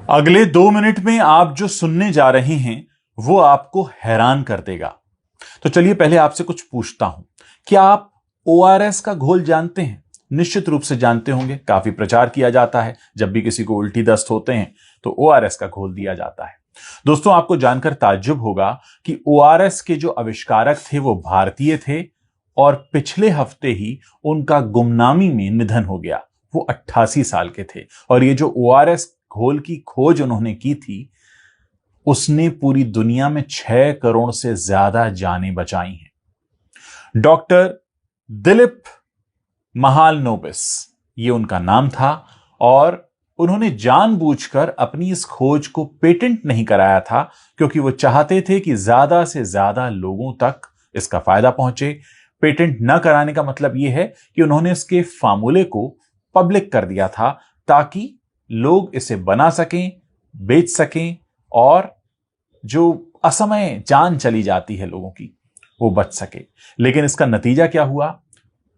अगले 2 मिनट में आप जो सुनने जा रहे हैं वो आपको हैरान कर देगा। तो चलिए पहले आपसे कुछ पूछता हूं, क्या आप ओआरएस का घोल जानते हैं? निश्चित रूप से जानते होंगे, काफी प्रचार किया जाता है। जब भी किसी को उल्टी दस्त होते हैं तो ओआरएस का घोल दिया जाता है। दोस्तों, आपको जानकर ताज्जुब होगा कि ओआरएस के जो आविष्कारक थे वो भारतीय थे और पिछले हफ्ते ही उनका गुमनामी में निधन हो गया। वो 88 साल के थे और ये जो ओआरएस घोल की खोज उन्होंने की थी उसने पूरी दुनिया में 6 करोड़ से ज्यादा जानें बचाई हैं। डॉक्टर दिलीप महालनोबिस ये उनका नाम था और उन्होंने जानबूझकर अपनी इस खोज को पेटेंट नहीं कराया था क्योंकि वो चाहते थे कि ज्यादा से ज्यादा लोगों तक इसका फायदा पहुंचे। पेटेंट न कराने का मतलब यह है कि उन्होंने इसके फार्मूले को पब्लिक कर दिया था ताकि लोग इसे बना सकें, बेच सकें और जो असमय जान चली जाती है लोगों की वो बच सके। लेकिन इसका नतीजा क्या हुआ?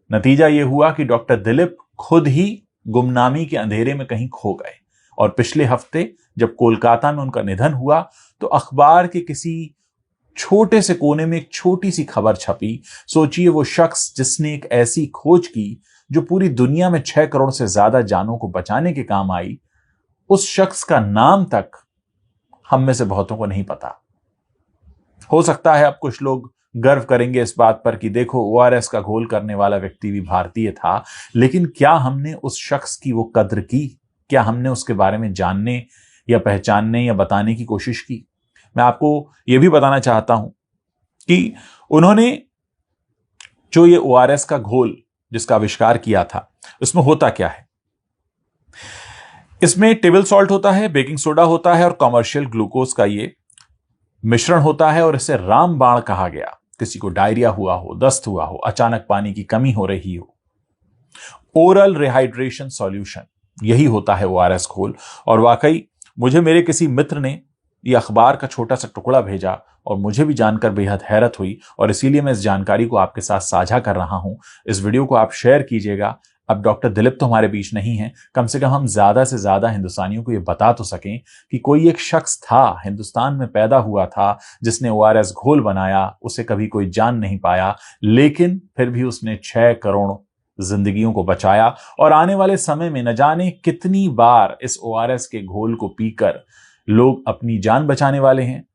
नतीजा यह हुआ कि डॉक्टर दिलीप खुद ही गुमनामी के अंधेरे में कहीं खो गए और पिछले हफ्ते जब कोलकाता में उनका निधन हुआ तो अखबार के किसी छोटे से कोने में एक छोटी सी खबर छपी। सोचिए, वो शख्स जिसने एक ऐसी खोज की जो पूरी दुनिया में 6 करोड़ से ज्यादा जानों को बचाने के काम आई, उस शख्स का नाम तक हम में से बहुतों को नहीं पता। हो सकता है अब कुछ लोग गर्व करेंगे इस बात पर कि देखो, ओआरएस का घोल करने वाला व्यक्ति भी भारतीय था। लेकिन क्या हमने उस शख्स की वो कद्र की? क्या हमने उसके बारे में जानने या पहचानने या बताने की कोशिश की? मैं आपको यह भी बताना चाहता हूं कि उन्होंने जो ये ओआरएस का घोल जिसका आविष्कार किया था उसमें होता क्या है। इसमें टेबल सॉल्ट होता है, बेकिंग सोडा होता है और कमर्शियल ग्लूकोज का ये मिश्रण होता है और इसे रामबाण कहा गया। किसी को डायरिया हुआ हो, दस्त हुआ हो, अचानक पानी की कमी हो रही हो, ओरल रिहाइड्रेशन सॉल्यूशन, यही होता है ओआरएस घोल। और वाकई मुझे मेरे किसी मित्र ने यह अखबार का छोटा सा टुकड़ा भेजा और मुझे भी जानकर बेहद हैरत हुई और इसीलिए मैं इस जानकारी को आपके साथ साझा कर रहा हूं। इस वीडियो को आप शेयर कीजिएगा। अब डॉक्टर दिलीप तो हमारे बीच नहीं है, कम से कम हम ज्यादा से ज्यादा हिंदुस्तानियों को यह बता तो सकें कि कोई एक शख्स था, हिंदुस्तान में पैदा हुआ था, जिसने ओआरएस घोल बनाया। उसे कभी कोई जान नहीं पाया, लेकिन फिर भी उसने 6 करोड़ जिंदगियों को बचाया और आने वाले समय में न जाने कितनी बार इस ओआरएस के घोल को पीकर लोग अपनी जान बचाने वाले हैं।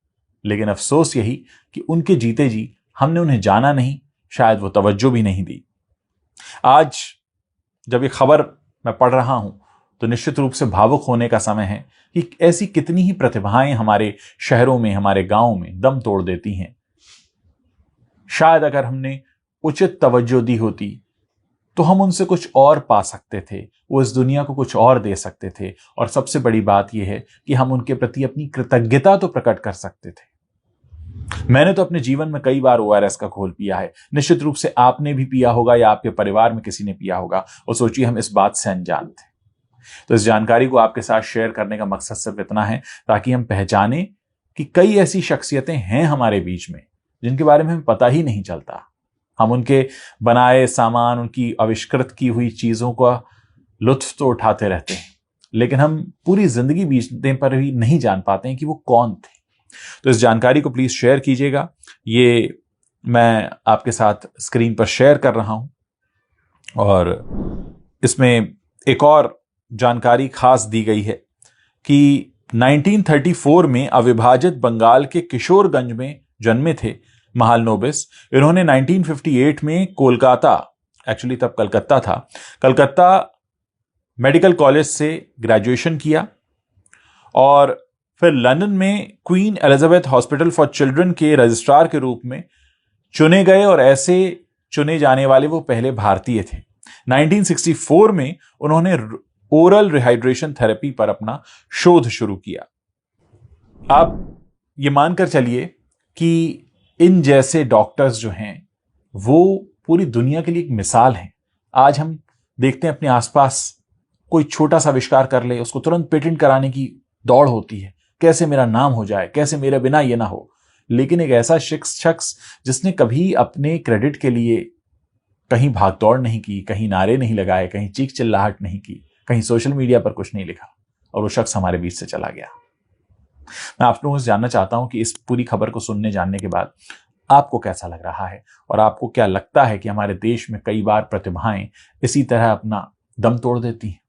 लेकिन अफसोस यही कि उनके जीते जी हमने उन्हें जाना नहीं, शायद वो तवज्जो भी नहीं दी। आज जब ये खबर मैं पढ़ रहा हूं तो निश्चित रूप से भावुक होने का समय है कि ऐसी कितनी ही प्रतिभाएं हमारे शहरों में, हमारे गांवों में दम तोड़ देती हैं। शायद अगर हमने उचित तवज्जो दी होती तो हम उनसे कुछ और पा सकते थे, वो इस दुनिया को कुछ और दे सकते थे और सबसे बड़ी बात यह है कि हम उनके प्रति अपनी कृतज्ञता तो प्रकट कर सकते थे। मैंने तो अपने जीवन में कई बार ओआरएस का घोल पिया है, निश्चित रूप से आपने भी पिया होगा या आपके परिवार में किसी ने पिया होगा। और सोचिए, हम इस बात से अनजान थे। तो इस जानकारी को आपके साथ शेयर करने का मकसद सिर्फ इतना है ताकि हम पहचाने कि कई ऐसी शख्सियतें हैं हमारे बीच में जिनके बारे में हमें पता ही नहीं चलता। हम उनके बनाए सामान, उनकी आविष्कृत की हुई चीजों का लुत्फ तो उठाते रहते हैं, लेकिन हम पूरी जिंदगी बीतने पर भी नहीं जान पाते हैं कि वो कौन थे। तो इस जानकारी को प्लीज शेयर कीजिएगा। ये मैं आपके साथ स्क्रीन पर शेयर कर रहा हूं और इसमें एक और जानकारी खास दी गई है कि 1934 में अविभाजित बंगाल के किशोरगंज में जन्मे थे महालनोबिस। इन्होंने 1958 में कोलकाता, एक्चुअली तब कलकत्ता था, कलकत्ता मेडिकल कॉलेज से ग्रेजुएशन किया और फिर लंदन में queen Elizabeth hospital for children के रजिस्ट्रार के रूप में चुने गए और ऐसे चुने जाने वाले वो पहले भारतीय थे। 1964 में उन्होंने ओरल रिहाइड्रेशन थेरेपी पर अपना शोध शुरू किया। आप ये मानकर चलिए कि इन जैसे डॉक्टर्स जो हैं वो पूरी दुनिया के लिए एक मिसाल हैं। आज हम देखते हैं अपने आसपास कोई छोटा सा आविष्कार कर ले, उसको तुरंत पेटेंट कराने की दौड़ होती है, कैसे मेरा नाम हो जाए, कैसे मेरे बिना ये ना हो। लेकिन एक ऐसा शख्स जिसने कभी अपने क्रेडिट के लिए कहीं भागदौड़ नहीं की, कहीं नारे नहीं लगाए, कहीं चीख चिल्लाहट नहीं की, कहीं सोशल मीडिया पर कुछ नहीं लिखा, और वो शख्स हमारे बीच से चला गया। मैं आप लोगों से जानना चाहता हूं कि इस पूरी खबर को सुनने जानने के बाद आपको कैसा लग रहा है, और आपको क्या लगता है कि हमारे देश में कई बार प्रतिभाएं इसी तरह अपना दम तोड़ देती हैं।